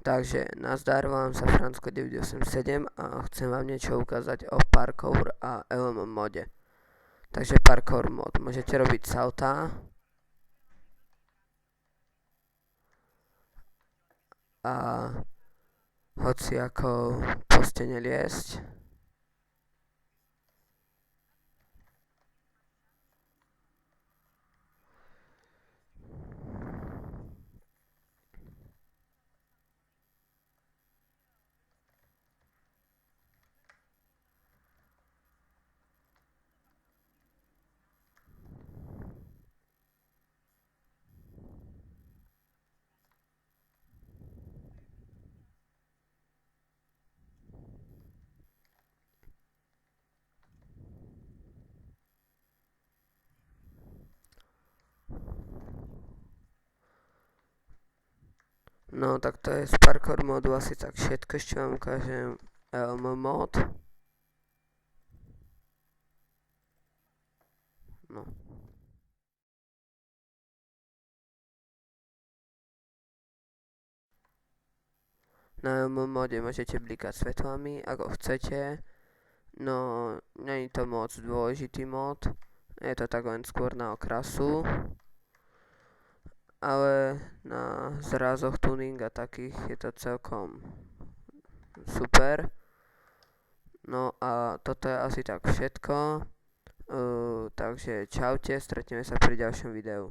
Takže nazdar, volám sa Fransko 987 a chcem vám niečo ukázať o parkour a LM mode. Takže parkour mod, môžete robiť saltá a hoci ako po stene liesť. No tak to je z parkour modu asi tak všetko, ešte vám ukážem LM mod. No. Na LM mode môžete blikať svetlami, ako chcete. No, není to moc dôležitý mod, je to tak len skôr na okrasu. Ale na zrázoch tuning a takých je to celkom super. No a toto je asi tak všetko. Takže čaute, stretneme sa pri ďalšom videu.